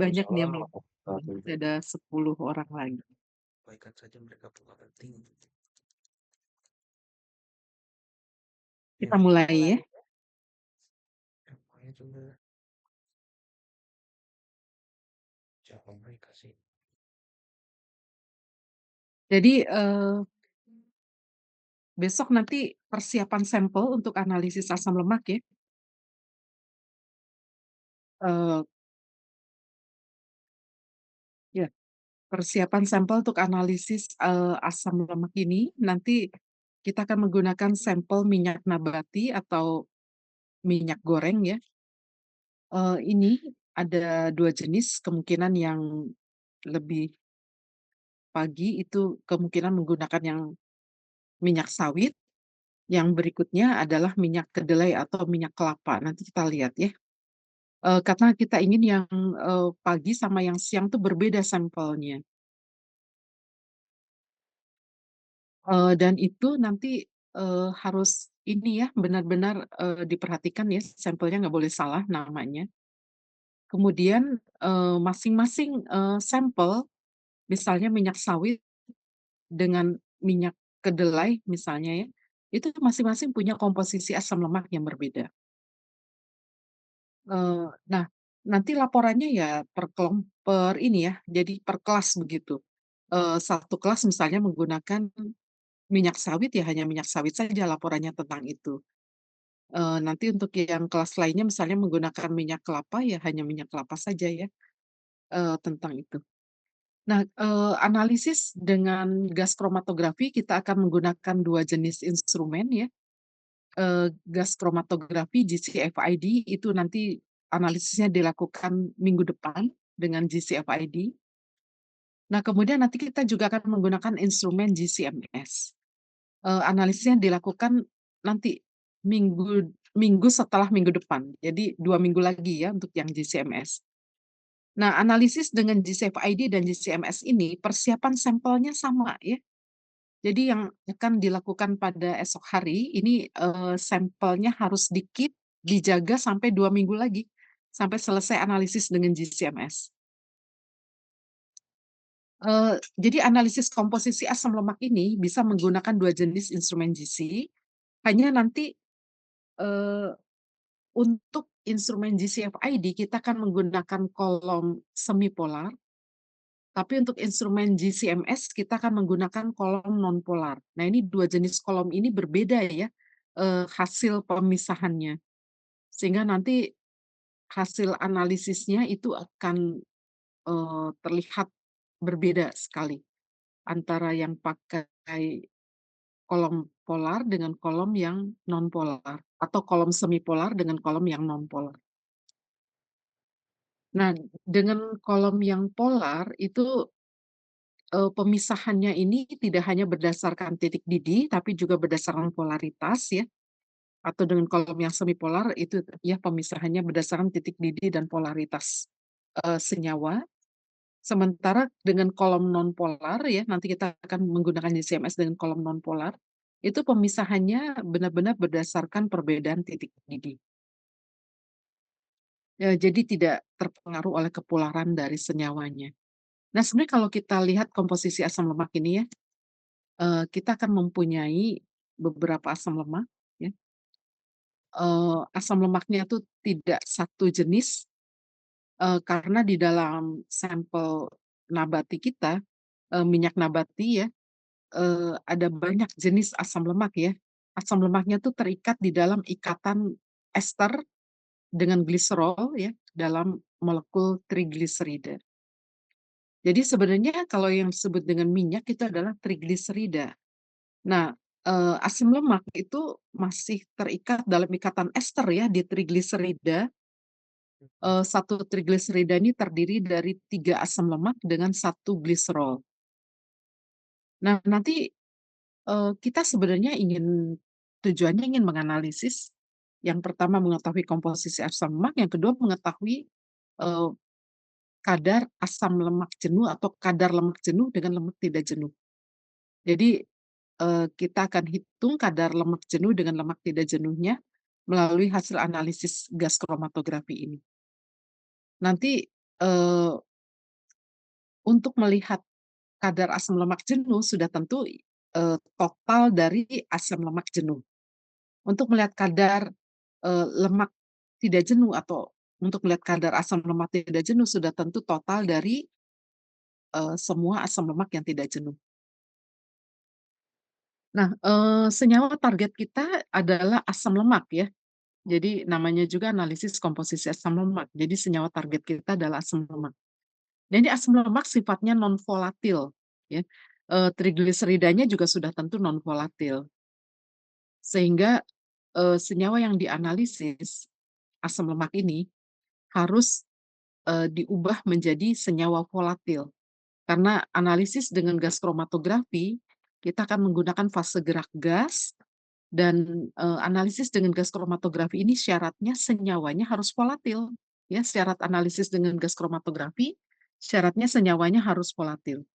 banyak nih yang Waalaikumsalam belum warahmatullahi masih wabarakatuh. ada 10 orang lagi. Abaikan saja mereka punya penting. Ya, Kita mulai ya. emangnya coba siapa mereka sih? Jadi besok nanti persiapan sampel untuk analisis asam lemak ya. Eee, ya, persiapan sampel untuk analisis, asam lemak ini nanti kita akan menggunakan sampel minyak nabati atau minyak goreng ya. Ini ada 2 jenis, kemungkinan yang lebih pagi itu kemungkinan menggunakan yang minyak sawit, yang berikutnya adalah minyak kedelai atau minyak kelapa, nanti kita lihat ya. Karena kita ingin yang, pagi sama yang siang tuh berbeda sampelnya, dan itu nanti, harus ini ya, benar-benar, diperhatikan ya, sampelnya nggak boleh salah namanya. Kemudian, masing-masing, sampel, misalnya minyak sawit dengan minyak kedelai misalnya ya, itu masing-masing punya komposisi asam lemak yang berbeda. Nah, nanti laporannya ya per ini ya, jadi per kelas begitu. Satu kelas misalnya menggunakan minyak sawit, ya hanya minyak sawit saja laporannya tentang itu. Nanti untuk yang kelas lainnya misalnya menggunakan minyak kelapa, ya hanya minyak kelapa saja ya, tentang itu. Nah, analisis dengan gas kromatografi kita akan menggunakan 2 jenis instrumen ya. Gas kromatografi GCFID itu nanti analisisnya dilakukan minggu depan dengan GCFID. Nah, kemudian nanti kita juga akan menggunakan instrumen GCMS. Analisisnya dilakukan nanti minggu minggu setelah minggu depan, jadi 2 minggu lagi ya untuk yang GCMS. Nah, analisis dengan GCFID dan GCMS ini persiapan sampelnya sama ya. Jadi yang akan dilakukan pada esok hari ini, sampelnya harus di-keep, dijaga sampai 2 minggu lagi, sampai selesai analisis dengan GCMS. Jadi analisis komposisi asam lemak ini bisa menggunakan 2 jenis instrumen GC, hanya nanti, eee, untuk instrumen GCFID kita akan menggunakan kolom semipolar, tapi untuk instrumen GCMS kita akan menggunakan kolom nonpolar. Nah, ini 2 jenis kolom ini berbeda ya, hasil pemisahannya. Sehingga nanti hasil analisisnya itu akan, terlihat berbeda sekali antara yang pakai kolom polar dengan kolom yang nonpolar, atau kolom semipolar dengan kolom yang nonpolar. Nah, dengan kolom yang polar itu, pemisahannya ini tidak hanya berdasarkan titik didih, tapi juga berdasarkan polaritas ya, atau dengan kolom yang semipolar itu ya pemisahannya berdasarkan titik didih dan polaritas, senyawa. Sementara dengan kolom nonpolar ya, nanti kita akan menggunakan GCMS dengan kolom nonpolar, itu pemisahannya benar-benar berdasarkan perbedaan titik didih. Jadi tidak terpengaruh oleh kepolaran dari senyawanya. Nah, sebenarnya kalau kita lihat komposisi asam lemak ini ya, kita akan mempunyai beberapa asam lemak ya, asam lemaknya tuh tidak satu jenis, karena di dalam sampel nabati kita, minyak nabati ya, ada banyak jenis asam lemak ya. Asam lemaknya tuh terikat di dalam ikatan ester dengan gliserol ya, dalam molekul trigliserida. Jadi sebenarnya kalau yang disebut dengan minyak itu adalah trigliserida. Nah, asam lemak itu masih terikat dalam ikatan ester ya di trigliserida. Satu trigliserida ini terdiri dari 3 asam lemak dengan satu gliserol. Nah, nanti, kita sebenarnya tujuannya ingin menganalisis, yang pertama mengetahui komposisi asam lemak, yang kedua mengetahui, eee, kadar asam lemak jenuh atau kadar lemak jenuh dengan lemak tidak jenuh. Jadi, kita akan hitung kadar lemak jenuh dengan lemak tidak jenuhnya melalui hasil analisis gas kromatografi ini. Nanti, eee, untuk melihat kadar asam lemak jenuh sudah tentu, total dari asam lemak jenuh. Untuk melihat kadar, lemak tidak jenuh atau untuk melihat kadar asam lemak tidak jenuh sudah tentu total dari, semua asam lemak yang tidak jenuh. Nah, senyawa target kita adalah asam lemak ya. Jadi namanya juga analisis komposisi asam lemak. Jadi senyawa target kita adalah asam lemak. Jadi asam lemak sifatnya non volatil ya, trigliseridanya juga sudah tentu non volatil. Sehingga, senyawa yang dianalisis, asam lemak ini harus, diubah menjadi senyawa volatil. Karena analisis dengan gas kromatografi, kita akan menggunakan fase gerak gas dan, analisis dengan gas kromatografi ini syaratnya senyawanya harus volatil, ya. Syarat analisis dengan gas kromatografi, syaratnya senyawanya harus volatil.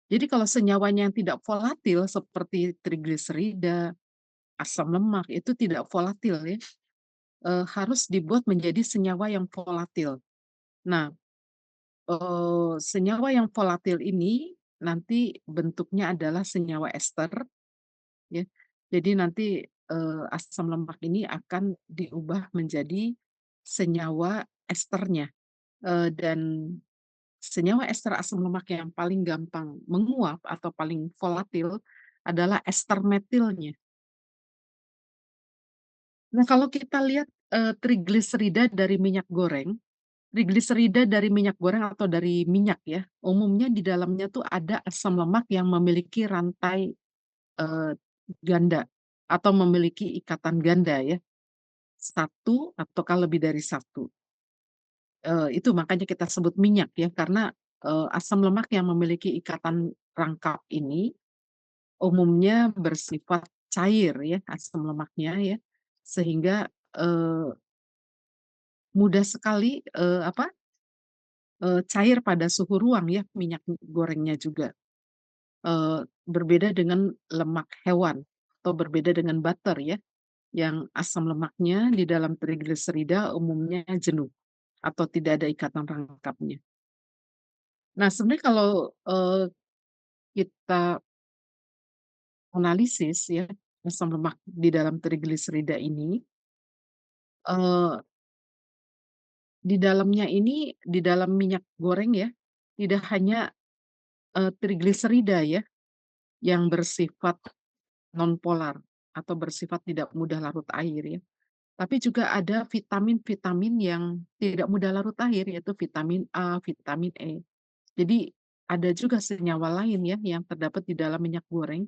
Jadi kalau senyawanya yang tidak volatil seperti trigliserida, asam lemak itu tidak volatil ya, harus dibuat menjadi senyawa yang volatil. Nah, senyawa yang volatil ini nanti bentuknya adalah senyawa ester ya. Jadi nanti, asam lemak ini akan diubah menjadi senyawa esternya, dan senyawa ester asam lemak yang paling gampang menguap atau paling volatil adalah ester metilnya. Nah, kalau kita lihat, trigliserida dari minyak goreng, trigliserida dari minyak goreng atau dari minyak ya, umumnya di dalamnya tuh ada asam lemak yang memiliki rantai, eee, ganda atau memiliki ikatan ganda ya, satu ataukah lebih dari satu. Itu makanya kita sebut minyak ya, karena, asam lemak yang memiliki ikatan rangkap ini umumnya bersifat cair ya, asam lemaknya ya, sehingga, mudah sekali, cair pada suhu ruang ya, minyak gorengnya juga. Berbeda dengan lemak hewan atau berbeda dengan butter ya, yang asam lemaknya di dalam trigliserida umumnya jenuh atau tidak ada ikatan rangkapnya. Nah, sebenarnya kalau, kita analisis ya, asam lemak di dalam trigliserida ini, eee, di dalamnya ini, di dalam minyak goreng ya, tidak hanya, trigliserida ya, yang bersifat nonpolar atau bersifat tidak mudah larut air ya, tapi juga ada vitamin-vitamin yang tidak mudah larut air, yaitu vitamin A, vitamin E. Jadi ada juga senyawa lain ya yang terdapat di dalam minyak goreng,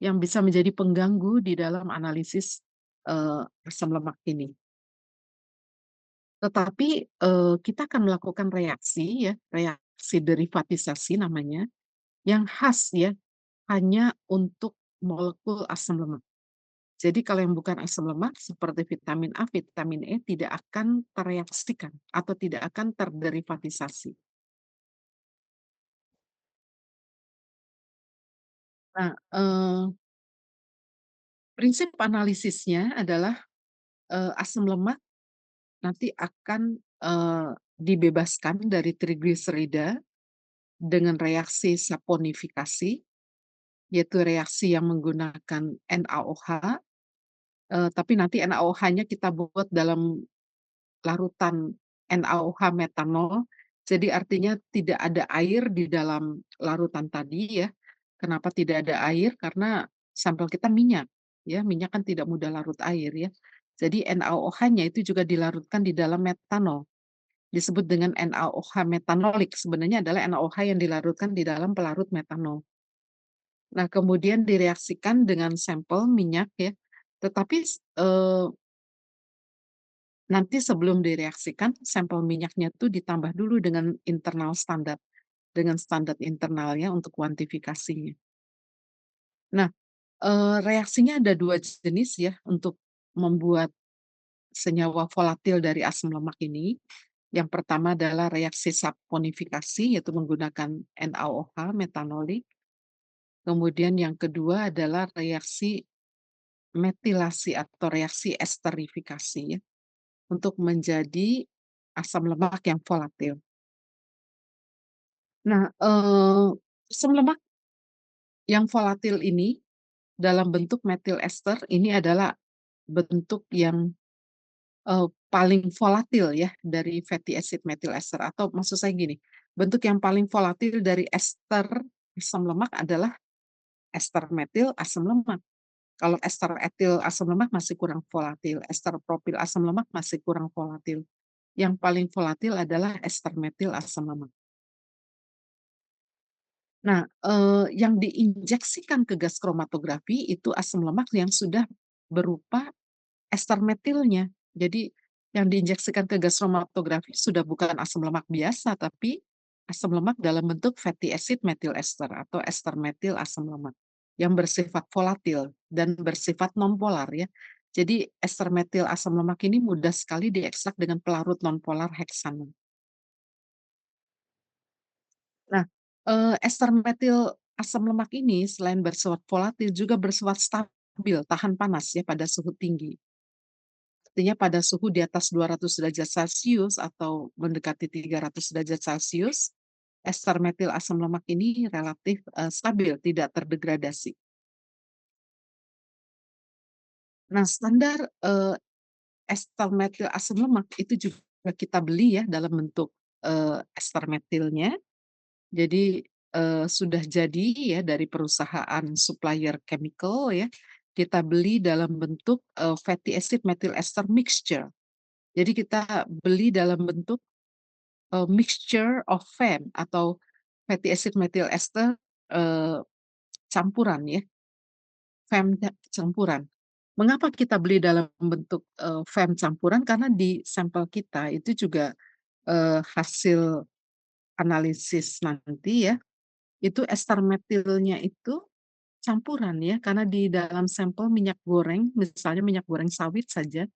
yang bisa menjadi pengganggu di dalam analisis, asam lemak ini. Tetapi, kita akan melakukan reaksi ya, reaksi derivatisasi namanya, yang khas ya, hanya untuk molekul asam lemak. Jadi kalau yang bukan asam lemak seperti vitamin A, vitamin E tidak akan tereaksikan atau tidak akan terderivatisasi. Nah, prinsip analisisnya adalah, asam lemak nanti akan, dibebaskan dari trigliserida dengan reaksi saponifikasi, yaitu reaksi yang menggunakan NaOH, tapi nanti NaOH-nya kita buat dalam larutan NaOH metanol, jadi artinya tidak ada air di dalam larutan tadi ya. Kenapa tidak ada air? Karena sampel kita minyak, ya, minyak kan tidak mudah larut air ya. Jadi NaOH-nya itu juga dilarutkan di dalam metanol, disebut dengan NaOH metanolik, sebenarnya adalah NaOH yang dilarutkan di dalam pelarut metanol. Nah, kemudian direaksikan dengan sampel minyak ya, tetapi nanti sebelum direaksikan, sampel minyaknya tuh ditambah dulu dengan internal standar, dengan standar internalnya untuk kuantifikasinya. Nah, reaksinya ada 2 jenis ya untuk membuat senyawa volatil dari asam lemak ini. Yang pertama adalah reaksi saponifikasi, yaitu menggunakan NaOH metanolik. Kemudian yang kedua adalah reaksi metilasi atau reaksi esterifikasi ya, untuk menjadi asam lemak yang volatil. Nah, asam lemak yang volatil ini dalam bentuk methyl ester ini adalah bentuk yang paling volatil ya dari fatty acid methyl ester, atau maksud saya gini, bentuk yang paling volatil dari ester asam lemak adalah ester metil asam lemak. Kalau ester etil asam lemak masih kurang volatil, ester propil asam lemak masih kurang volatil. Yang paling volatil adalah ester metil asam lemak. Nah, yang diinjeksikan ke gas kromatografi itu asam lemak yang sudah berupa ester metilnya. Jadi yang diinjeksikan ke gas kromatografi sudah bukan asam lemak biasa, tapi asam lemak dalam bentuk fatty acid methyl ester atau ester metil asam lemak yang bersifat volatil dan bersifat nonpolar ya. Jadi ester metil asam lemak ini mudah sekali diekstrak dengan pelarut nonpolar heksanon. Nah, ester metil asam lemak ini selain bersifat volatil juga bersifat stabil, tahan panas ya pada suhu tinggi. Artinya pada suhu di atas 200 derajat Celcius atau mendekati 300 derajat Celcius, ester metil asam lemak ini relatif, stabil, tidak terdegradasi. Nah, standar, ester metil asam lemak itu juga kita beli ya dalam bentuk, ester metilnya. Jadi, sudah jadi ya dari perusahaan supplier chemical ya, kita beli dalam bentuk, fatty acid methyl ester mixture. Jadi kita beli dalam bentuk, mixture of FAM atau fatty acid methyl ester, eee, campuran ya, FAM campuran. Mengapa kita beli dalam bentuk, FAM campuran? Karena di sampel kita itu juga, hasil analisis nanti ya, itu ester metilnya itu campuran ya, karena di dalam sampel minyak goreng, misalnya minyak goreng sawit saja,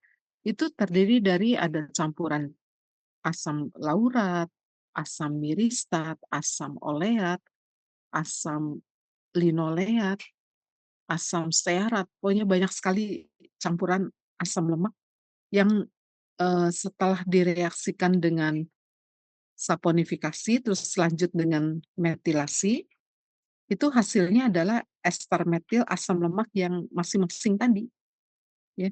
itu terdiri dari ada campuran asam laurat, asam miristat, asam oleat, asam linoleat, asam stearat, pokoknya banyak sekali campuran asam lemak yang, setelah direaksikan dengan saponifikasi, terus lanjut dengan metilasi, itu hasilnya adalah ester metil asam lemak yang masing-masing tadi, ya.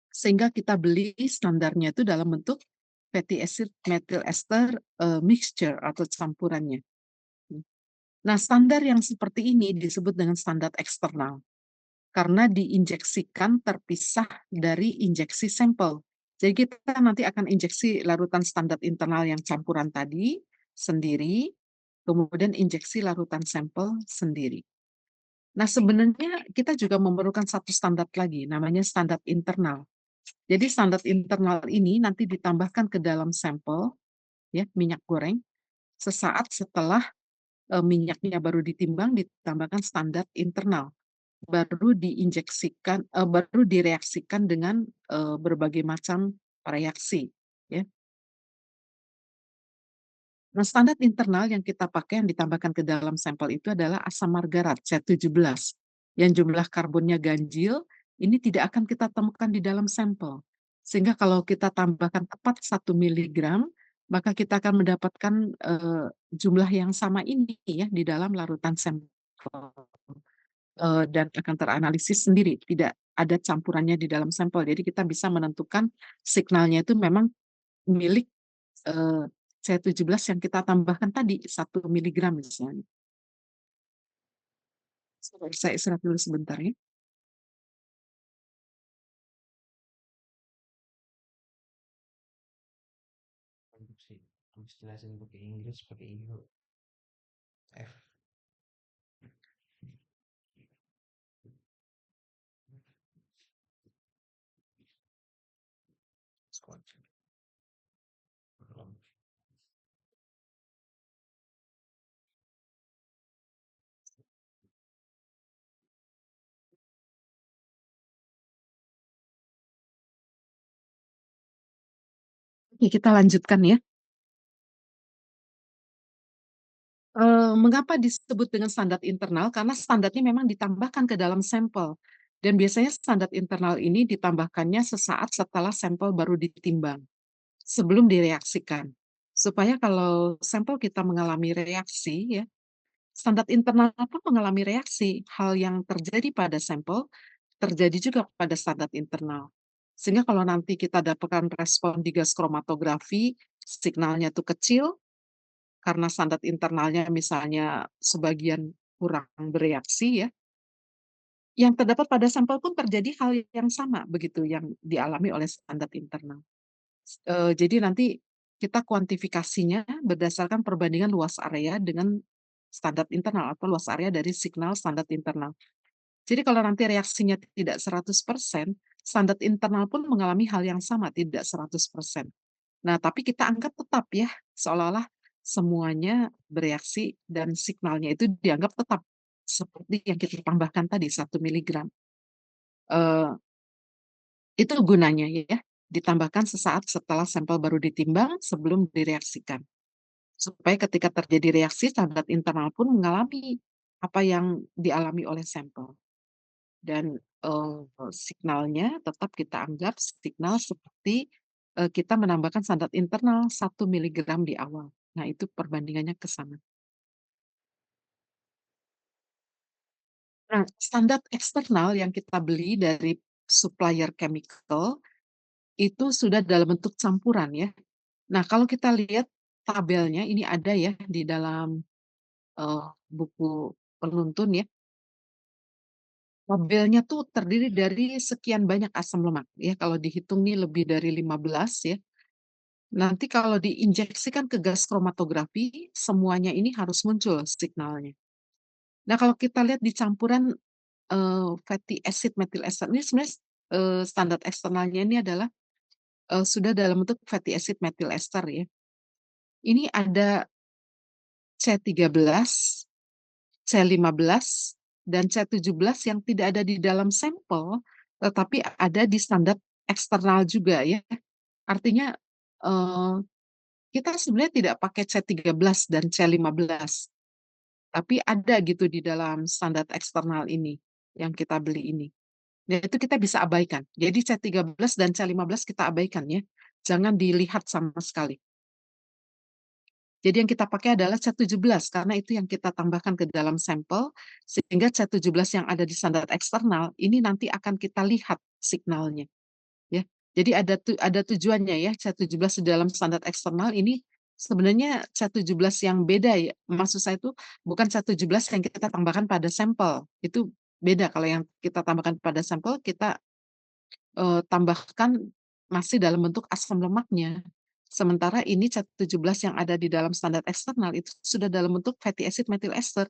Sehingga kita beli standarnya itu dalam bentuk fatty acid methyl ester, mixture atau campurannya. Nah, standar yang seperti ini disebut dengan standar eksternal, karena diinjeksikan terpisah dari injeksi sampel. Jadi kita nanti akan injeksi larutan standar internal yang campuran tadi sendiri, kemudian injeksi larutan sampel sendiri. Nah, sebenarnya kita juga memerlukan satu standar lagi, namanya standar internal. Jadi standar internal ini nanti ditambahkan ke dalam sampel, ya, minyak goreng, sesaat setelah, minyaknya baru ditimbang, ditambahkan standar internal. Baru direaksikan dengan, berbagai macam reaksi, ya. Nah, standar internal yang kita pakai yang ditambahkan ke dalam sampel itu adalah asam margarat C17, yang jumlah karbonnya ganjil, ini tidak akan kita temukan di dalam sampel. Sehingga kalau kita tambahkan tepat 1 miligram, maka kita akan mendapatkan, jumlah yang sama ini ya di dalam larutan sampel, dan akan teranalisis sendiri, tidak ada campurannya di dalam sampel. Jadi kita bisa menentukan signalnya itu memang milik, C17 yang kita tambahkan tadi 1 miligram misalnya. Saya istirahat dulu sebentar ya. Sih, harus jelasin pakai Inggris, pakai Indo. F. Scotch. Belum. Oke, kita lanjutkan ya. Mengapa disebut dengan standar internal? Karena standarnya memang ditambahkan ke dalam sampel, dan biasanya standar internal ini ditambahkannya sesaat setelah sampel baru ditimbang, sebelum direaksikan. supaya kalau sampel kita mengalami reaksi ya, standar internal pun mengalami reaksi. Hal yang terjadi pada sampel, terjadi juga pada standar internal. Sehingga kalau nanti kita dapatkan respon di gas kromatografi, signalnya itu kecil, karena standar internalnya misalnya sebagian kurang bereaksi ya, yang terdapat pada sampel pun terjadi hal yang sama begitu yang dialami oleh standar internal. Jadi nanti kita kuantifikasinya berdasarkan perbandingan luas area dengan standar internal atau luas area dari signal standar internal. Jadi kalau nanti reaksinya tidak 100%, standar internal pun mengalami hal yang sama, tidak 100%. Nah, tapi kita anggap tetap ya, seolah-olah semuanya bereaksi dan signalnya itu dianggap tetap, seperti yang kita tambahkan tadi 1 miligram. Eee, itu gunanya ya, ditambahkan sesaat setelah sampel baru ditimbang sebelum direaksikan. Supaya ketika terjadi reaksi, standar internal pun mengalami apa yang dialami oleh sampel. Dan, signalnya tetap kita anggap signal seperti, kita menambahkan standar internal 1 miligram di awal. Nah, itu perbandingannya ke sana. Nah, standar eksternal yang kita beli dari supplier chemical, itu sudah dalam bentuk campuran ya. Nah, kalau kita lihat tabelnya ini ada ya di dalam, buku penuntun ya. Tabelnya tuh terdiri dari sekian banyak asam lemak ya, kalau dihitung nih lebih dari 15 ya. Nanti kalau diinjeksikan ke gas kromatografi, semuanya ini harus muncul signalnya. Nah, kalau kita lihat di campuran, fatty acid methyl ester ini sebenarnya, standar eksternalnya ini adalah, sudah dalam bentuk fatty acid methyl ester ya. Ini ada C13, C15, dan C17 yang tidak ada di dalam sampel, tetapi ada di standar eksternal juga ya. Artinya, eee, kita sebenarnya tidak pakai C13 dan C15. Tapi ada gitu di dalam standar eksternal ini, yang kita beli ini. Dan itu kita bisa abaikan. Jadi C13 dan C15 kita abaikan ya, jangan dilihat sama sekali. Jadi yang kita pakai adalah C17 karena itu yang kita tambahkan ke dalam sampel, sehingga C17 yang ada di standar eksternal, ini nanti akan kita lihat signalnya, ya. Jadi ada tujuannya ya, C17 di dalam standar eksternal ini sebenarnya C17 yang beda ya, maksud saya itu bukan C17 yang kita tambahkan pada sampel, itu beda kalau yang kita tambahkan pada sampel kita, tambahkan masih dalam bentuk asam lemaknya. Sementara ini C17 yang ada di dalam standar eksternal itu sudah dalam bentuk fatty acid methyl ester,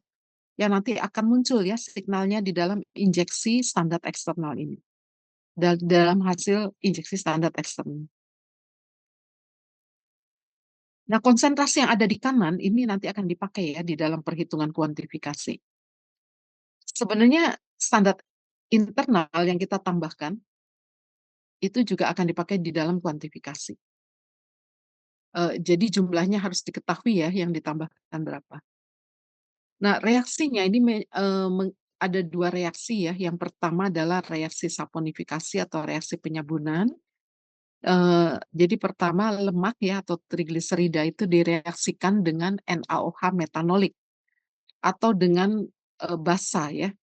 yang nanti akan muncul ya signalnya di dalam injeksi standar eksternal ini. Dalam hasil injeksi standar eksternal. Nah, konsentrasi yang ada di kanan ini nanti akan dipakai ya di dalam perhitungan kuantifikasi. Sebenarnya standar internal yang kita tambahkan, itu juga akan dipakai di dalam kuantifikasi. Jadi jumlahnya harus diketahui ya yang ditambahkan berapa. Nah, reaksinya ini ada 2 reaksi ya, yang pertama adalah reaksi saponifikasi atau reaksi penyabunan. Jadi pertama lemak ya atau trigliserida itu direaksikan dengan NaOH metanolik atau dengan, basa ya.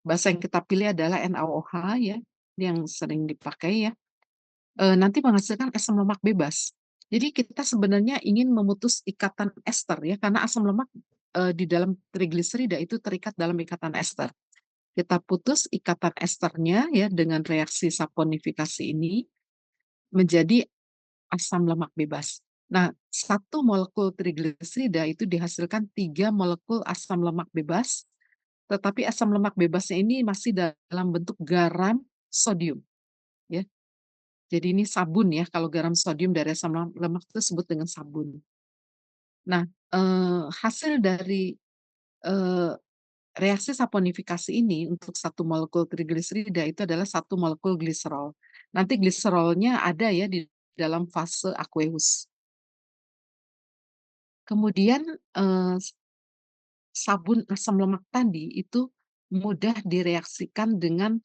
Basa yang kita pilih adalah NaOH ya, ini yang sering dipakai ya, nanti menghasilkan asam lemak bebas. Jadi kita sebenarnya ingin memutus ikatan ester ya, karena asam lemak, di dalam trigliserida itu terikat dalam ikatan ester. Kita putus ikatan esternya ya dengan reaksi saponifikasi ini menjadi asam lemak bebas. Nah, 1 molekul trigliserida itu dihasilkan 3 molekul asam lemak bebas, tetapi asam lemak bebasnya ini masih dalam bentuk garam sodium, ya. Jadi ini sabun ya, kalau garam sodium dari asam lemak itu disebut dengan sabun. Nah, hasil dari, eee, reaksi saponifikasi ini untuk 1 molekul trigliserida itu adalah 1 molekul gliserol. Nanti gliserolnya ada ya di dalam fase aqueous. Kemudian, sabun asam lemak tadi itu mudah direaksikan dengan,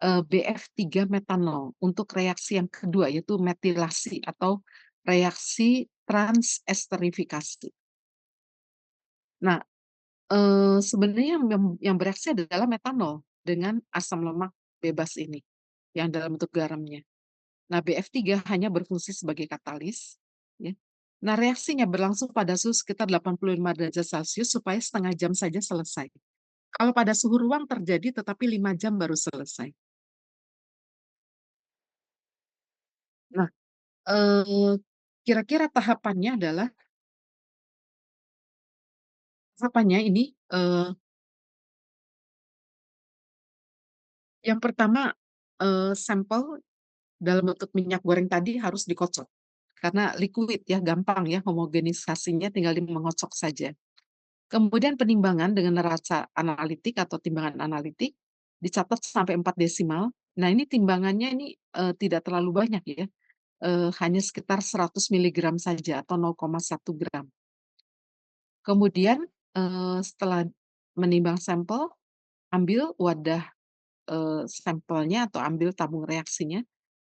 BF3 metanol untuk reaksi yang kedua yaitu metilasi atau reaksi transesterifikasi. Nah, sebenarnya yang bereaksi adalah metanol dengan asam lemak bebas ini, yang dalam bentuk garamnya. Nah, BF3 hanya berfungsi sebagai katalis, ya. Nah, reaksinya berlangsung pada suhu sekitar 85 derajat Celcius supaya setengah jam saja selesai. Kalau pada suhu ruang terjadi tetapi 5 jam baru selesai. Nah, eee, kira-kira tahapannya ini, yang pertama, sampel dalam bentuk minyak goreng tadi harus dikocok, karena liquid ya, gampang ya homogenisasinya tinggal mengocok saja. Kemudian penimbangan dengan neraca analitik atau timbangan analitik, dicatat sampai 4 desimal. Nah ini timbangannya ini, tidak terlalu banyak ya, hanya sekitar 100 miligram saja atau 0,1 gram. Kemudian, setelah menimbang sampel, ambil wadah, sampelnya atau ambil tabung reaksinya,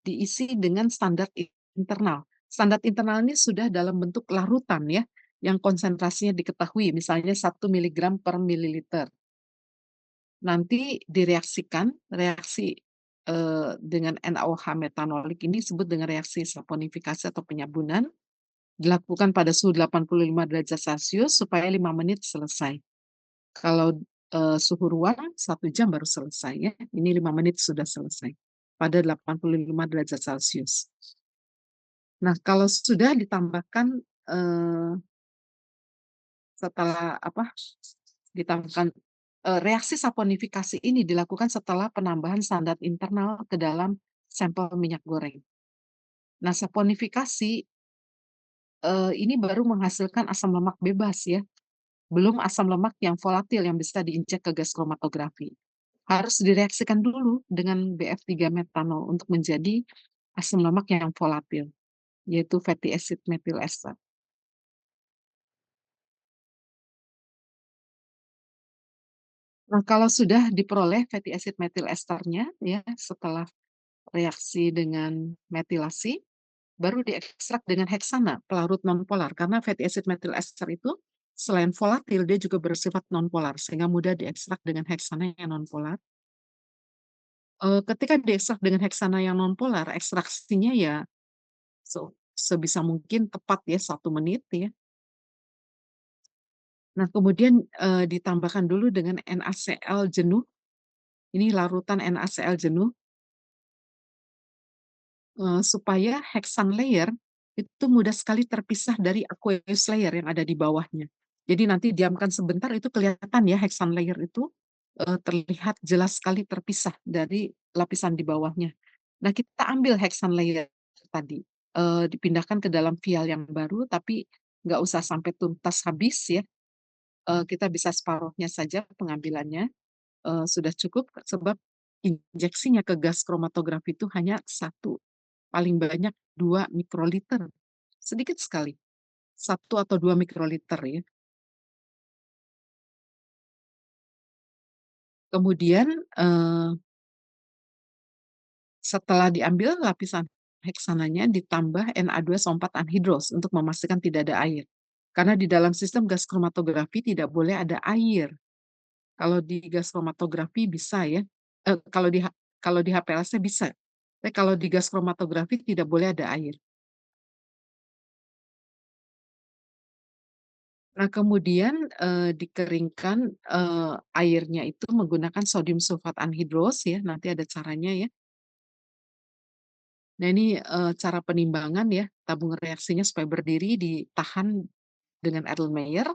diisi dengan standar internal. Standar internal ini sudah dalam bentuk larutan ya, yang konsentrasinya diketahui, misalnya 1 miligram per mililiter. Nanti direaksikan, reaksi, dengan NaOH metanolik ini disebut dengan reaksi saponifikasi atau penyabunan, dilakukan pada suhu 85 derajat Celcius supaya 5 menit selesai. Kalau, suhu ruang 1 jam baru selesai ya, ini 5 menit sudah selesai, pada 85 derajat Celcius. Nah, kalau sudah ditambahkan, setelah apa, ditambahkan reaksi saponifikasi ini dilakukan setelah penambahan standar internal ke dalam sampel minyak goreng. Nah, saponifikasi, ini baru menghasilkan asam lemak bebas ya, belum asam lemak yang volatil yang bisa diinjek ke gas kromatografi. Harus direaksikan dulu dengan BF3 metanol untuk menjadi asam lemak yang volatil, yaitu fatty acid methyl ester. Nah, kalau sudah diperoleh fatty acid methyl esternya ya, setelah reaksi dengan metilasi, baru diekstrak dengan heksana, pelarut nonpolar. Karena fatty acid methyl ester itu selain volatil, dia juga bersifat nonpolar, sehingga mudah diekstrak dengan heksana yang nonpolar. Ketika diekstrak dengan heksana yang nonpolar, ekstraksinya ya sebisa mungkin tepat ya 1 menit ya. Nah kemudian, ditambahkan dulu dengan NaCl jenuh, ini larutan NaCl jenuh, supaya heksan layer itu mudah sekali terpisah dari aqueous layer yang ada di bawahnya. Jadi nanti diamkan sebentar itu kelihatan ya heksan layer itu, terlihat jelas sekali terpisah dari lapisan di bawahnya. Nah kita ambil heksan layer tadi, dipindahkan ke dalam vial yang baru tapi nggak usah sampai tuntas habis ya, kita bisa separuhnya saja pengambilannya, sudah cukup sebab injeksinya ke gas kromatografi itu hanya satu, paling banyak 2 mikroliter, sedikit sekali, 1 atau 2 mikroliter ya. Kemudian, setelah diambil lapisan heksananya ditambah Na2SO4 anhidros untuk memastikan tidak ada air. Karena di dalam sistem gas kromatografi tidak boleh ada air. Kalau di gas kromatografi bisa ya, kalau di HPLC bisa, tapi kalau di gas kromatografi tidak boleh ada air. Nah kemudian, dikeringkan, airnya itu menggunakan sodium sulfat anhidros ya, nanti ada caranya ya. Nah ini, cara penimbangan ya, tabung reaksinya supaya berdiri ditahan dengan Erlenmeyer,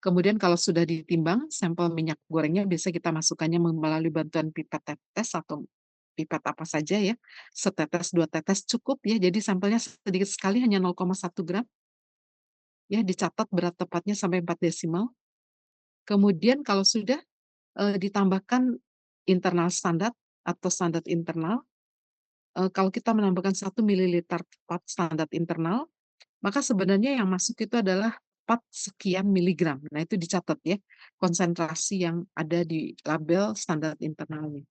kemudian kalau sudah ditimbang sampel minyak gorengnya biasa kita masukkannya melalui bantuan pipet tetes atau pipet apa saja ya, setetes, 2 tetes cukup ya, jadi sampelnya sedikit sekali hanya 0,1 gram, ya dicatat berat tepatnya sampai 4 desimal. Kemudian kalau sudah, ditambahkan internal standar atau standar internal, kalau kita menambahkan 1 mililiter tepat standar internal, maka sebenarnya yang masuk itu adalah 4 sekian miligram. Nah itu dicatat ya, konsentrasi yang ada di label standar internalnya.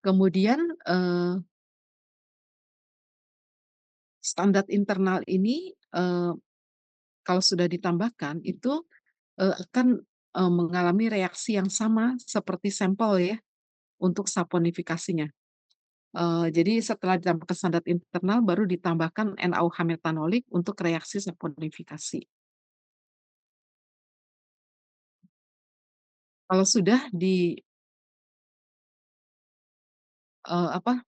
Kemudian, Standar internal ini, kalau sudah ditambahkan itu, akan, mengalami reaksi yang sama seperti sampel ya, untuk saponifikasinya. Jadi setelah ditambahkan standar internal baru ditambahkan NaOH metanolik untuk reaksi saponifikasi. Kalau sudah apa,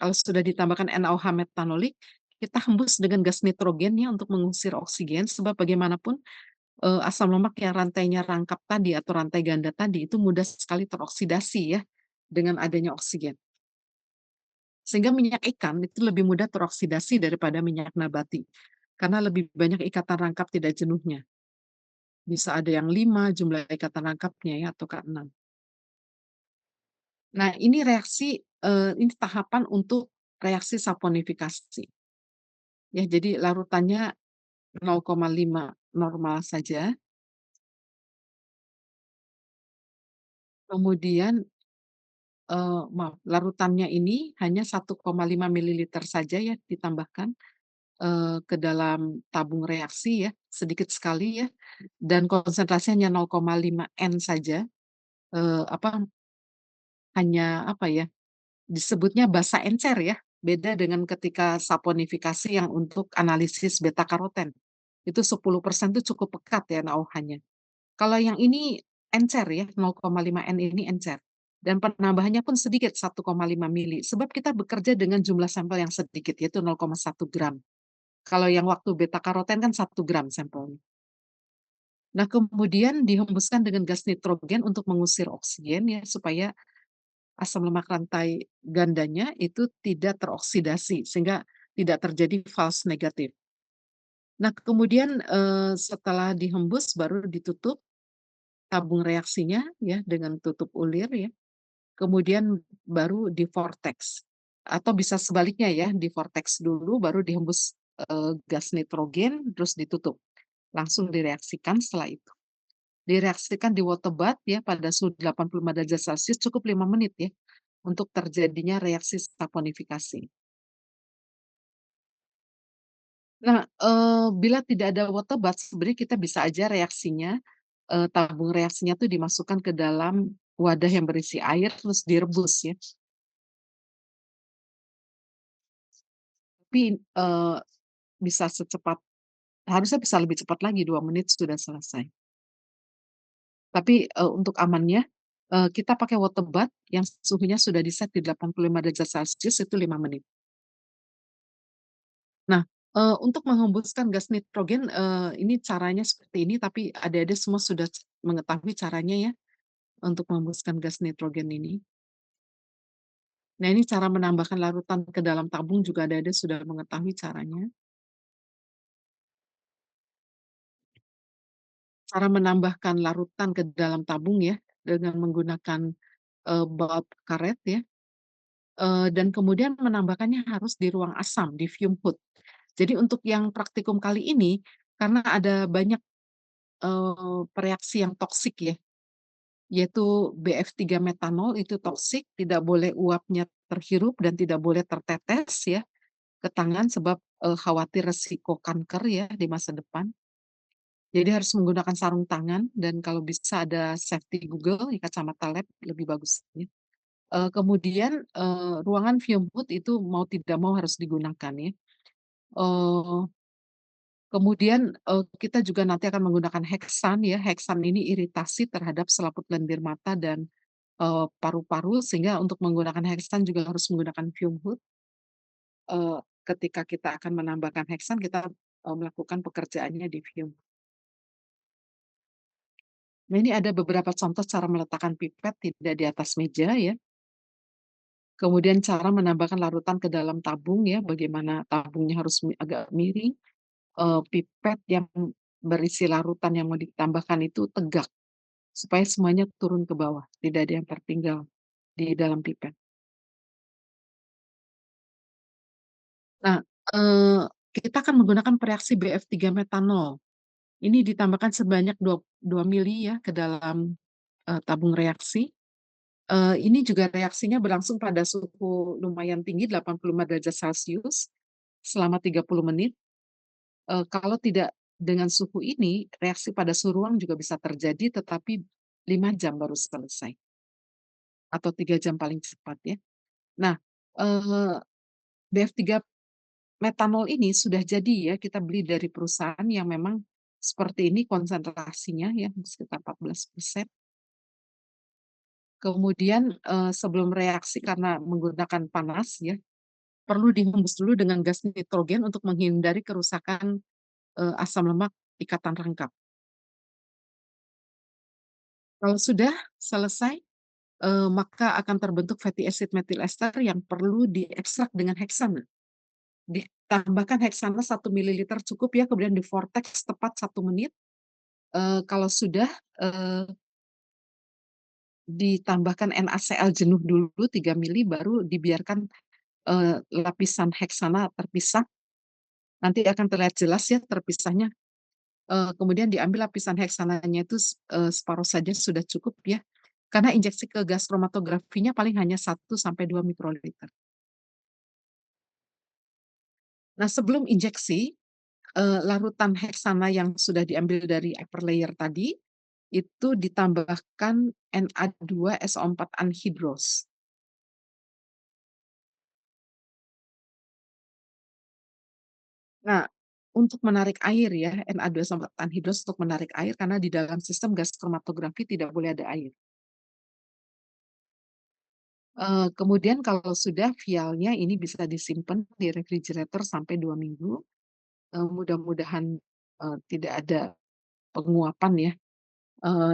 kalau sudah ditambahkan NaOH metanolik, kita hembus dengan gas nitrogennya untuk mengusir oksigen sebab bagaimanapun, asam lemak yang rantainya rangkap tadi atau rantai ganda tadi itu mudah sekali teroksidasi ya, dengan adanya oksigen. Sehingga minyak ikan itu lebih mudah teroksidasi daripada minyak nabati, karena lebih banyak ikatan rangkap tidak jenuhnya. Bisa ada yang 5 jumlah ikatan rangkapnya ya atau ke 6. Nah ini tahapan untuk reaksi saponifikasi. Ya jadi larutannya 0,5 normal saja, kemudian, maaf larutannya ini hanya 1,5 mililiter saja ya ditambahkan, ke dalam tabung reaksi ya, sedikit sekali ya, dan konsentrasinya 0,5 N saja, apa, hanya apa ya, disebutnya basa encer ya, beda dengan ketika saponifikasi yang untuk analisis beta karoten. Itu 10% tuh cukup pekat ya NaOH-nya. Kalau yang ini encer ya, 0,5 N ini encer. Dan penambahannya pun sedikit 1,5 mili, sebab kita bekerja dengan jumlah sampel yang sedikit yaitu 0,1 gram. Kalau yang waktu beta karoten kan 1 gram sampelnya. Nah kemudian dihembuskan dengan gas nitrogen untuk mengusir oksigen ya, supaya asam lemak rantai gandanya itu tidak teroksidasi, sehingga tidak terjadi false negatif. Nah kemudian, setelah dihembus baru ditutup tabung reaksinya ya dengan tutup ulir ya, kemudian baru di-vortex atau bisa sebaliknya ya, di-vortex dulu baru dihembus, gas nitrogen terus ditutup, langsung direaksikan setelah itu. Direaksikan di water bath ya pada suhu 85 derajat Celcius cukup 5 menit ya, untuk terjadinya reaksi saponifikasi. Nah, bila tidak ada water bath sebenarnya kita bisa aja reaksinya, tabung reaksinya tuh dimasukkan ke dalam wadah yang berisi air terus direbus ya. Tapi, bisa secepat harusnya bisa lebih cepat lagi 2 menit sudah selesai. Tapi, untuk amannya, kita pakai water bath yang suhunya sudah di-set di 85 derajat Celcius itu 5 menit. Nah, untuk menghembuskan gas nitrogen, ini caranya seperti ini, tapi adik-adik semua sudah mengetahui caranya ya, untuk menghembuskan gas nitrogen ini. Nah, ini cara menambahkan larutan ke dalam tabung juga adik-adik sudah mengetahui caranya. Cara menambahkan larutan ke dalam tabung ya, dengan menggunakan, balp karet ya, dan kemudian menambahkannya harus di ruang asam, di fume hood. Jadi untuk yang praktikum kali ini, karena ada banyak, reaksi yang toksik ya, yaitu BF3 metanol itu toksik, tidak boleh uapnya terhirup dan tidak boleh tertetes ya ke tangan sebab, khawatir resiko kanker ya di masa depan. Jadi harus menggunakan sarung tangan dan kalau bisa ada safety goggle ya kacamata lab lebih bagus ya. Kemudian, ruangan fume hood itu mau tidak mau harus digunakan ya. Eee, kemudian, kita juga nanti akan menggunakan heksan ya, heksan ini iritasi terhadap selaput lendir mata dan paru-paru sehingga untuk menggunakan heksan juga harus menggunakan fume hood, ketika kita akan menambahkan heksan kita, melakukan pekerjaannya di fume. Nah ini ada beberapa contoh cara meletakkan pipet tidak di atas meja ya, kemudian cara menambahkan larutan ke dalam tabung ya, bagaimana tabungnya harus agak miring, pipet yang berisi larutan yang mau ditambahkan itu tegak, supaya semuanya turun ke bawah, tidak ada yang tertinggal di dalam pipet. Nah, eee, kita akan menggunakan pereaksi BF3 metanol. Ini ditambahkan sebanyak 2 mili ya ke dalam, tabung reaksi. Ini juga reaksinya berlangsung pada suhu lumayan tinggi 85 derajat Celcius. selama 30 menit. Kalau tidak dengan suhu ini, reaksi pada suhu ruang juga bisa terjadi, tetapi 5 jam baru selesai, atau 3 jam paling cepat ya. Nah, eee, BF3 metanol ini sudah jadi ya, kita beli dari perusahaan yang memang seperti ini konsentrasinya ya, sekitar 14%. Kemudian, sebelum reaksi karena menggunakan panas ya, perlu dihembus dulu dengan gas nitrogen untuk menghindari kerusakan, asam lemak ikatan rangkap. Kalau sudah selesai, maka akan terbentuk fatty acid methyl ester yang perlu diekstrak dengan heksana. Ditambahkan heksana 1 ml cukup ya, kemudian di-vortex tepat 1 menit. Kalau sudah, eee, ditambahkan NaCl jenuh dulu 3 mili, baru dibiarkan, lapisan heksana terpisah, nanti akan terlihat jelas ya terpisahnya. Kemudian diambil lapisan heksananya itu separuh saja sudah cukup ya, karena injeksi ke gas kromatografinya paling hanya 1 sampai 2 mikroliter. Nah, sebelum injeksi, larutan heksana yang sudah diambil dari upper layer tadi, itu ditambahkan Na2SO4 anhidrous. Nah, untuk menarik air ya, Na2SO4 anhidrous untuk menarik air karena di dalam sistem gas kromatografi tidak boleh ada air. Kemudian kalau sudah vialnya ini bisa disimpan di refrigerator sampai 2 minggu, mudah-mudahan, tidak ada penguapan ya,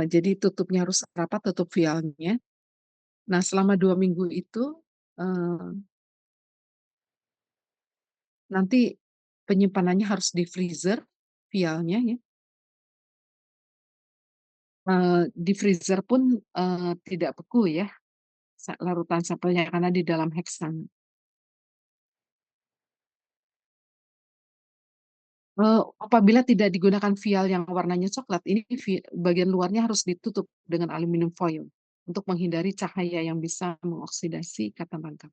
jadi tutupnya harus rapat, tutup vialnya. Nah, selama 2 minggu itu, eee, nanti penyimpanannya harus di freezer, vialnya ya, di freezer pun, tidak beku ya, larutan sampelnya karena di dalam heksan. Apabila tidak digunakan vial yang warnanya coklat, ini bagian luarnya harus ditutup dengan aluminium foil untuk menghindari cahaya yang bisa mengoksidasi ikatan rangka.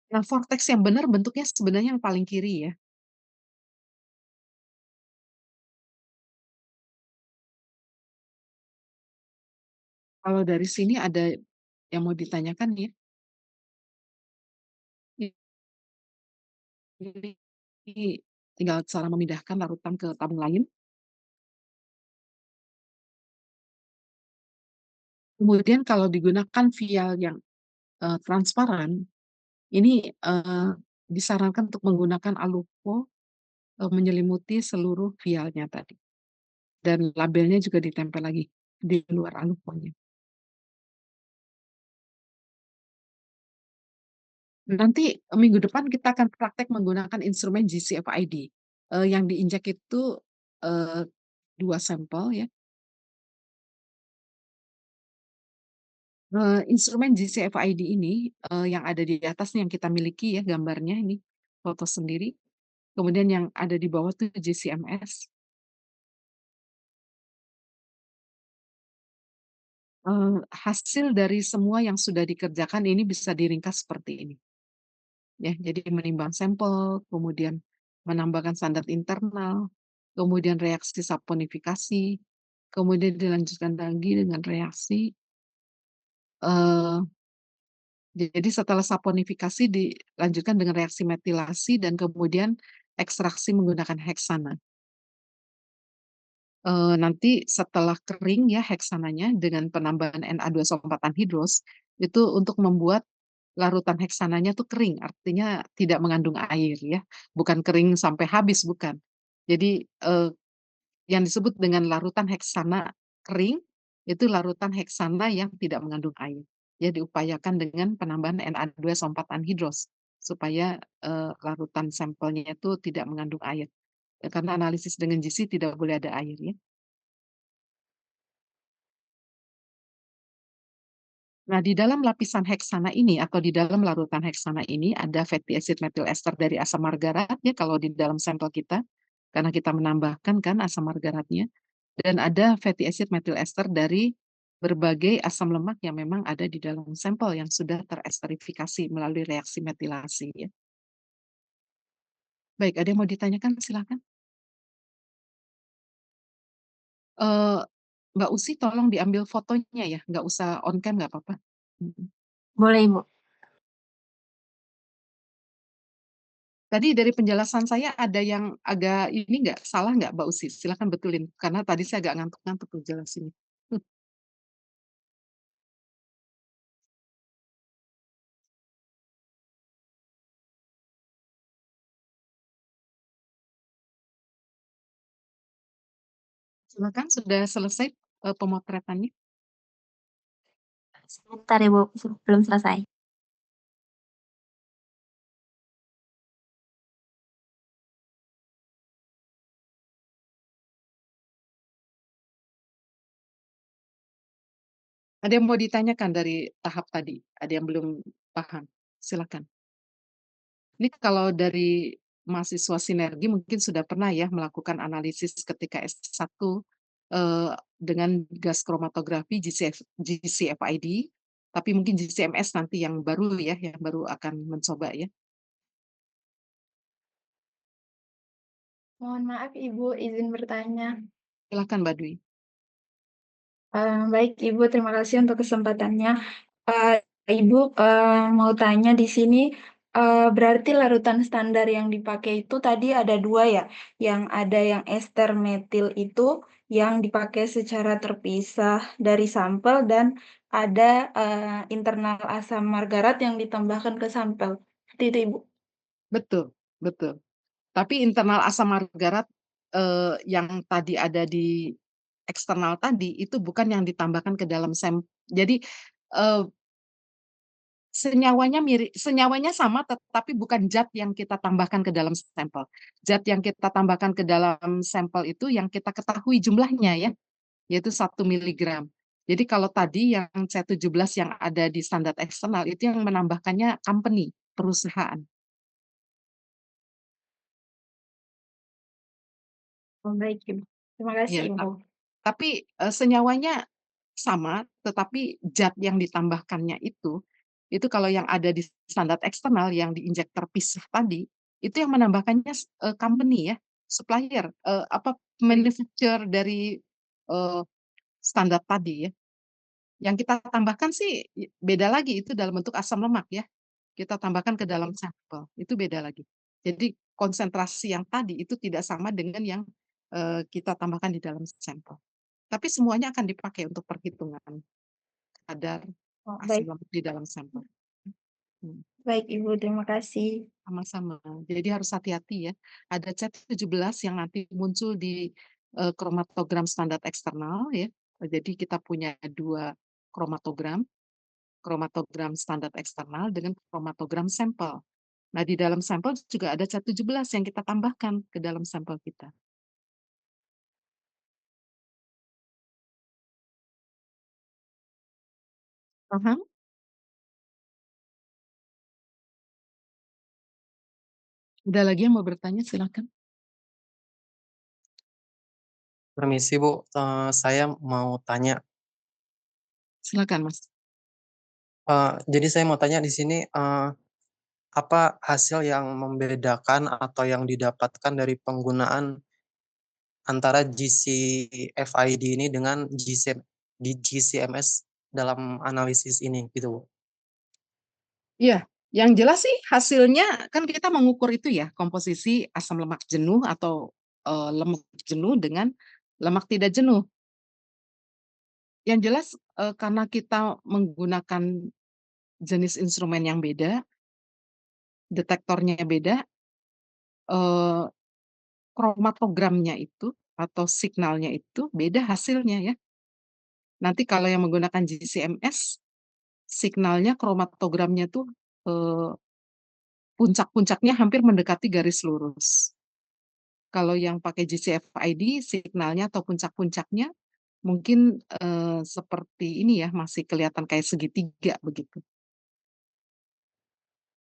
Nah, vortex yang benar bentuknya sebenarnya yang paling kiri ya. Kalau dari sini ada yang mau ditanyakan ya? Ini tinggal cara memindahkan larutan ke tabung lain. Kemudian kalau digunakan vial yang, transparan, ini, disarankan untuk menggunakan alupo, menyelimuti seluruh vialnya tadi, dan labelnya juga ditempel lagi di luar alufonya. Nanti, minggu depan kita akan praktek menggunakan instrumen GCFID, yang diinjak itu, eee, 2 sampel ya. Instrumen GCFID ini, yang ada di atas nih yang kita miliki ya gambarnya ini, foto sendiri, kemudian yang ada di bawah tuh GCMS. Hasil dari semua yang sudah dikerjakan ini bisa diringkas seperti ini, ya. Jadi menimbang sampel, kemudian menambahkan standar internal, kemudian reaksi saponifikasi, kemudian dilanjutkan lagi dengan reaksi, eee, jadi setelah saponifikasi dilanjutkan dengan reaksi metilasi dan kemudian ekstraksi menggunakan heksana. Nanti setelah kering ya heksananya dengan penambahan Na2SO4 anhidrous, itu untuk membuat larutan heksananya tuh kering, artinya tidak mengandung air ya, bukan kering sampai habis, bukan. Jadi, yang disebut dengan larutan heksana kering, itu larutan heksana yang tidak mengandung air. Ya diupayakan dengan penambahan Na2SO4 anhidrous, supaya, larutan sampelnya itu tidak mengandung air. Karena analisis dengan GC tidak boleh ada air ya. Nah, di dalam lapisan heksana ini atau di dalam larutan heksana ini ada fatty acid methyl ester dari asam margarat ya kalau di dalam sampel kita, karena kita menambahkan kan asam margaratnya, dan ada fatty acid methyl ester dari berbagai asam lemak yang memang ada di dalam sampel yang sudah teresterifikasi melalui reaksi metilasi ya. Baik, ada yang mau ditanyakan silakan. Eee, Mbak Usi tolong diambil fotonya ya, nggak usah on cam nggak apa-apa. Mhm. Boleh, Ibu. Tadi dari penjelasan saya ada yang agak ini nggak, salah nggak Mbak Usi? Silakan betulin, karena tadi saya agak ngantuk-ngantuk tuh jelasinnya. Silakan, sudah selesai, pemotretannya? Sebentar, Ibu, belum selesai. Ada yang mau ditanyakan dari tahap tadi? Ada yang belum paham? Silakan. Ini kalau dari mahasiswa sinergi mungkin sudah pernah ya melakukan analisis ketika S1, dengan gas kromatografi GCFID, tapi mungkin GCMS nanti yang baru ya, yang baru akan mencoba ya. Mohon maaf Ibu, izin bertanya. Silakan Mbak Dwi. Baik Ibu, terima kasih untuk kesempatannya. Ibu, mau tanya di sini, berarti larutan standar yang dipakai itu tadi ada 2 ya? Yang ada yang ester metil itu yang dipakai secara terpisah dari sampel dan ada, internal asam margarat yang ditambahkan ke sampel, seperti itu Ibu? Betul, betul. Tapi internal asam margarat, yang tadi ada di eksternal tadi, itu bukan yang ditambahkan ke dalam jadi, eee, senyawanya sama, tetapi bukan zat yang kita tambahkan ke dalam sampel. Zat yang kita tambahkan ke dalam sampel itu yang kita ketahui jumlahnya ya, yaitu 1 miligram. Jadi kalau tadi yang C17 yang ada di standar eksternal itu yang menambahkannya company, perusahaan. Oh baik Ibu, terima kasih Ya, Ibu. tapi, senyawanya sama, tetapi zat yang ditambahkannya itu kalau yang ada di standar eksternal yang diinjek terpisah tadi, itu yang menambahkannya company ya, supplier, manufacturer dari, eee, standar tadi ya. Yang kita tambahkan sih beda lagi, itu dalam bentuk asam lemak ya, kita tambahkan ke dalam sampel, itu beda lagi. Jadi konsentrasi yang tadi itu tidak sama dengan yang, kita tambahkan di dalam sampel. Tapi semuanya akan dipakai untuk perhitungan kadar Oh asam baik, lemak di dalam sampel. Mhm, baik Ibu, terima kasih. sama-sama. Jadi harus hati-hati ya. Ada C17 yang nanti muncul di, kromatogram standar eksternal ya. Jadi kita punya 2 kromatogram, kromatogram standar eksternal dengan kromatogram sampel. Nah, di dalam sampel juga ada C17 yang kita tambahkan ke dalam sampel kita. Paham? Ada lagi yang mau bertanya silakan. Permisi Bu, saya mau tanya, Silakan Mas. jadi saya mau tanya di sini, apa hasil yang membedakan atau yang didapatkan dari penggunaan antara GCFID ini dengan GCMS dalam analisis ini gitu Bu? Iya, yang jelas sih hasilnya kan kita mengukur itu ya, komposisi asam lemak jenuh atau, lemak jenuh dengan lemak tidak jenuh. Yang jelas, karena kita menggunakan jenis instrumen yang beda, detektornya beda, eee, kromatogramnya itu atau signalnya itu beda hasilnya ya. Nanti kalau yang menggunakan GCMS, signalnya kromatogramnya tuh, eee, puncak-puncaknya hampir mendekati garis lurus. Kalau yang pakai GCFID signalnya atau puncak-puncaknya mungkin, seperti ini ya, masih kelihatan kayak segitiga begitu.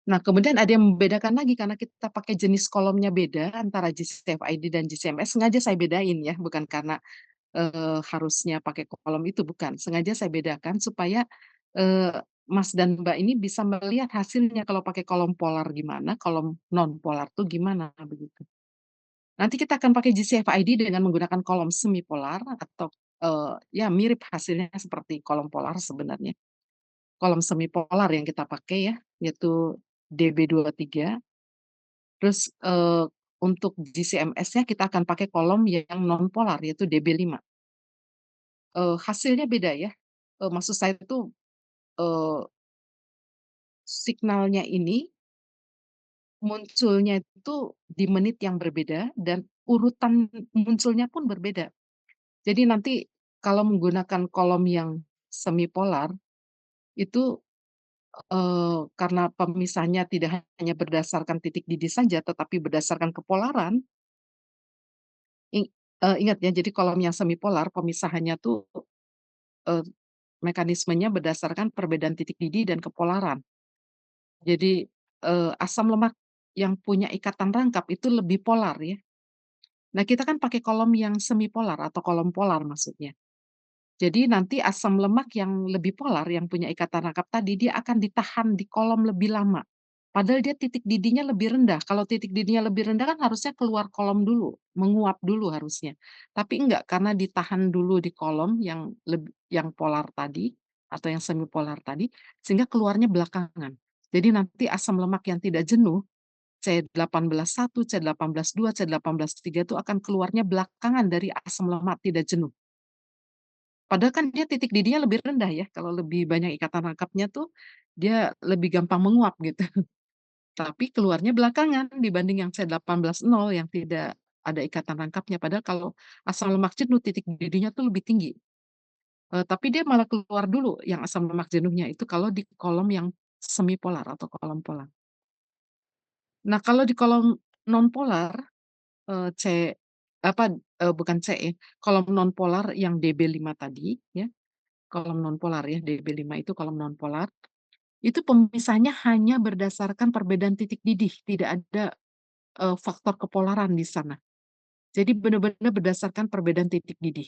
Nah, kemudian ada yang membedakan lagi karena kita pakai jenis kolomnya beda antara GCFID dan GCMS, sengaja saya bedain ya, bukan karena harusnya pakai kolom itu, bukan. Sengaja saya bedakan supaya, eee, Mas dan Mbak ini bisa melihat hasilnya kalau pakai kolom polar gimana, kolom non polar tuh gimana, begitu. Nanti kita akan pakai GCFID dengan menggunakan kolom semipolar atau, ya mirip hasilnya seperti kolom polar sebenarnya. Kolom semipolar yang kita pakai ya, yaitu DB23. Terus, untuk GCMS-nya kita akan pakai kolom yang non polar yaitu DB5. Hasilnya beda ya, maksud saya itu, eee, signalnya ini munculnya itu di menit yang berbeda dan urutan munculnya pun berbeda. Jadi nanti kalau menggunakan kolom yang semipolar itu, karena pemisahnya tidak hanya berdasarkan titik didih saja tetapi berdasarkan kepolaran, ingat ya jadi kolom yang semipolar pemisahannya tuh, eee, mekanismenya berdasarkan perbedaan titik didih dan kepolaran. Jadi, asam lemak yang punya ikatan rangkap itu lebih polar ya. Nah kita kan pakai kolom yang semipolar atau kolom polar maksudnya. Jadi nanti asam lemak yang lebih polar yang punya ikatan rangkap tadi dia akan ditahan di kolom lebih lama. Padahal dia titik didihnya lebih rendah. Kalau titik didihnya lebih rendah kan harusnya keluar kolom dulu, menguap dulu harusnya. Tapi enggak, karena ditahan dulu di kolom yang polar tadi atau yang semipolar tadi, sehingga keluarnya belakangan. Jadi nanti asam lemak yang tidak jenuh, C18+1, C18+2, C18+3 itu akan keluarnya belakangan dari asam lemak tidak jenuh. Padahal kan dia titik didihnya lebih rendah ya, kalau lebih banyak ikatan rangkapnya tuh, dia lebih gampang menguap gitu. Tapi keluarnya belakangan dibanding yang C18+0 yang tidak ada ikatan rangkapnya. Padahal kalau asam lemak jenuh titik didihnya tuh lebih tinggi. Tapi dia malah keluar dulu yang asam lemak jenuhnya itu kalau di kolom yang semipolar atau kolom polar. Nah kalau di kolom nonpolar, eee, C apa, bukan C ya, kolom nonpolar yang DB5 tadi ya, kolom nonpolar ya, DB5 itu kolom nonpolar, itu pemisahnya hanya berdasarkan perbedaan titik didih, tidak ada faktor kepolaran di sana. Jadi benar-benar berdasarkan perbedaan titik didih.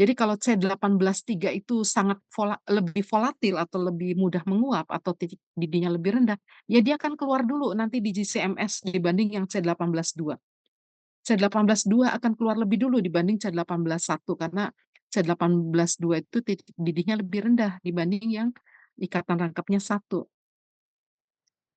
Jadi kalau C18+3 itu sangat lebih volatil atau lebih mudah menguap atau titik didihnya lebih rendah, ya dia akan keluar dulu nanti di GCMS dibanding yang C18+2. C18+2 akan keluar lebih dulu dibanding C18+1 karena C18+2 itu titik didihnya lebih rendah dibanding yang ikatan rangkapnya 1.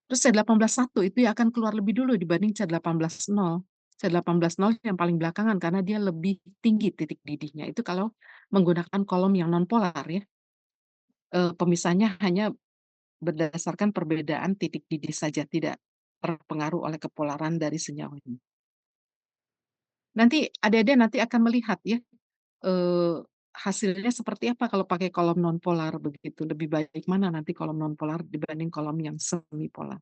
Terus C18+1 itu ya akan keluar lebih dulu dibanding C18+0. C18+0 yang paling belakangan karena dia lebih tinggi titik didihnya, itu kalau menggunakan kolom yang nonpolar ya, pemisahnya hanya berdasarkan perbedaan titik didih saja, tidak terpengaruh oleh kepolaran dari senyawanya. Nanti adik-adik nanti akan melihat ya, eee, hasilnya seperti apa kalau pakai kolom nonpolar begitu, lebih baik mana nanti kolom nonpolar dibanding kolom yang semipolar.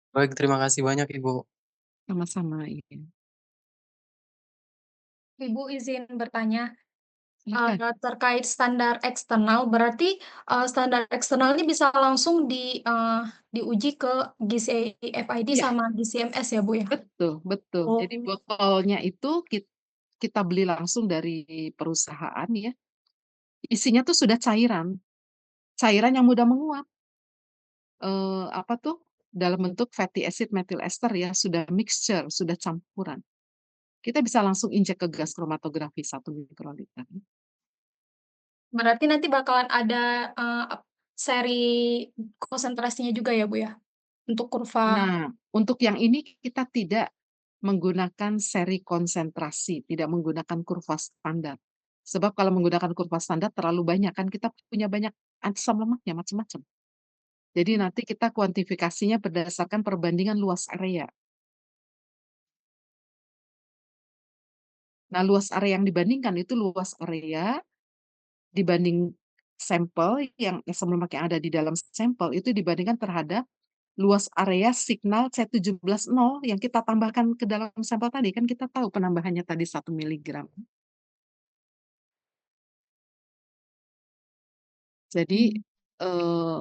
Baik, terima kasih banyak Ibu. Sama-sama, iya. Ibu izin bertanya, Silakan. terkait standar eksternal, berarti, standar eksternal ini bisa langsung diuji ke GCFID Iya, sama GCMS ya, Bu, ya? betul betul. Oh. Jadi botolnya itu kita beli langsung dari perusahaan ya, isinya tuh sudah cairan, cairan yang mudah menguap, apa tuh, dalam bentuk fatty acid methyl ester ya, sudah mixture, sudah campuran. Kita bisa langsung injek ke gas kromatografi 1 mikroliter. Berarti nanti bakalan ada, seri konsentrasinya juga ya, Bu, ya? Untuk kurva. Nah, untuk yang ini kita tidak menggunakan seri konsentrasi, tidak menggunakan kurva standar. Sebab kalau menggunakan kurva standar terlalu banyak, kan kita punya banyak asam lemaknya macam-macam. Jadi nanti kita kuantifikasinya berdasarkan perbandingan luas area. Nah, luas area yang dibandingkan itu luas area dibanding sampel yang asam lemak yang ada di dalam sampel itu dibandingkan terhadap luas area signal C17.0 yang kita tambahkan ke dalam sampel tadi, kan kita tahu penambahannya tadi 1 miligram. Jadi, eee,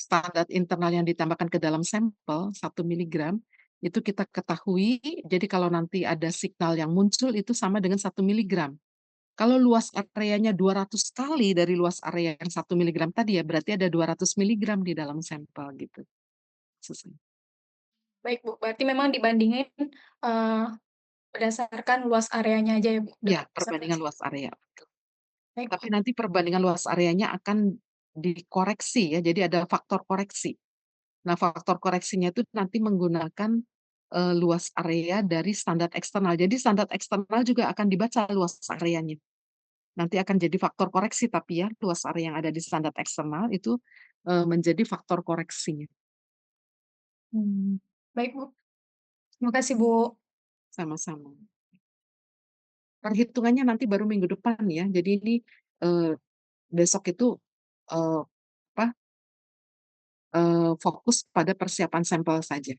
standar internal yang ditambahkan ke dalam sampel 1 miligram, itu kita ketahui, jadi kalau nanti ada signal yang muncul itu sama dengan 1 miligram. Kalau luas areanya 200 kali dari luas area yang 1 miligram tadi ya, berarti ada 200 miligram di dalam sampel gitu. Selesai. Baik, Bu. Berarti memang dibandingin, berdasarkan luas areanya aja ya, Bu? Ya, perbandingan luas area. Baik, Tapi nanti perbandingan luas areanya akan dikoreksi ya, jadi ada faktor koreksi. Nah, faktor koreksinya itu nanti menggunakan, luas area dari standar eksternal. Jadi standar eksternal juga akan dibaca luas areanya. Nanti akan jadi faktor koreksi tapi ya, luas area yang ada di standar eksternal itu, menjadi faktor koreksinya. Baik, Bu. Terima kasih, Bu. Sama-sama. Perhitungannya nanti baru minggu depan ya. Jadi ini, besok itu, eee, apa, fokus pada persiapan sampel saja.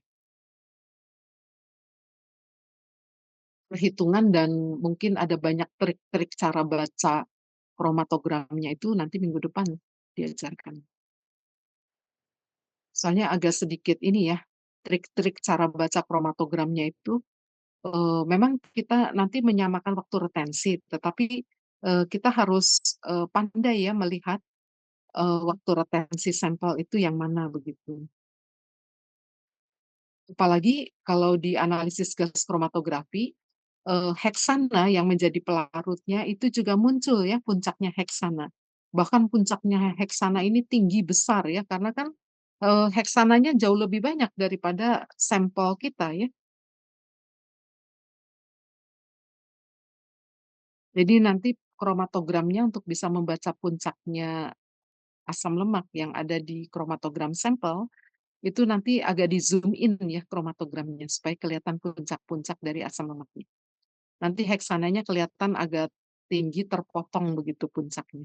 Perhitungan dan mungkin ada banyak trik-trik cara baca kromatogramnya itu nanti minggu depan diajarkan. Soalnya agak sedikit ini ya, trik-trik cara baca kromatogramnya itu, memang kita nanti menyamakan waktu retensi, tetapi, kita harus, pandai ya melihat, waktu retensi sampel itu yang mana begitu. Apalagi kalau di analisis gas kromatografi, heksana yang menjadi pelarutnya itu juga muncul ya puncaknya heksana. Bahkan puncaknya heksana ini tinggi besar ya karena kan, heksananya jauh lebih banyak daripada sampel kita ya. Jadi nanti kromatogramnya untuk bisa membaca puncaknya asam lemak yang ada di kromatogram sampel, itu nanti agak di-zoom in ya kromatogramnya supaya kelihatan puncak-puncak dari asam lemaknya. Nanti heksananya kelihatan agak tinggi terpotong begitu puncaknya.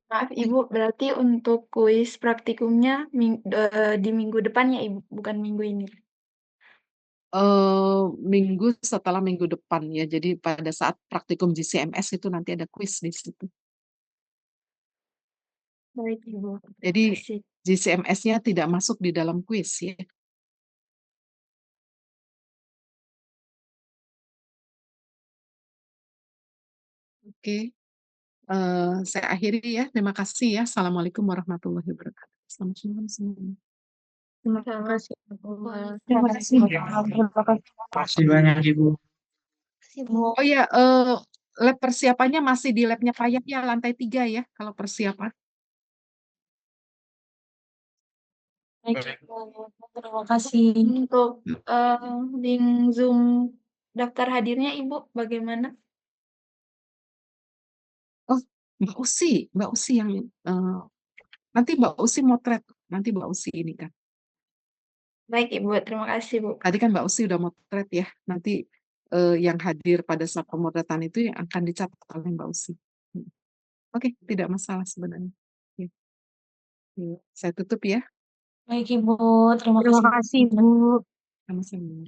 Maaf, Ibu, berarti untuk kuis praktikumnya di minggu depan ya, Ibu, bukan minggu ini? Minggu setelah minggu depan ya, jadi pada saat praktikum GCMS itu nanti ada kuis di situ. Baik, Ibu. Jadi Kasih. GCMS-nya tidak masuk di dalam kuis ya. Oke, saya akhiri ya, terima kasih ya. Assalamualaikum warahmatullahi wabarakatuh. Selamat malam semuanya. Terima kasih, Bu. Terima kasih. Terima Makasih banyak Ibu. kasih, Bu. Oh ya, lab persiapannya masih di labnya Payah ya, lantai 3 ya, kalau persiapan. Baik, Bu. Terima kasih. Untuk link Zoom daftar hadirnya, Ibu, bagaimana? Oh, Mbak Usi yang, nanti Mbak Usi motret, nanti Mbak Usi ini kan. Baik, Ibu. Terima kasih, Bu. Tadi kan Mbak Usi udah motret ya, nanti, yang hadir pada saat pemotretan itu yang akan dicatat oleh Mbak Usi. Oke, tidak masalah sebenarnya. Ya, ya, saya tutup ya. Baik, Ibu. Terima kasih, Bu. Sama-sama.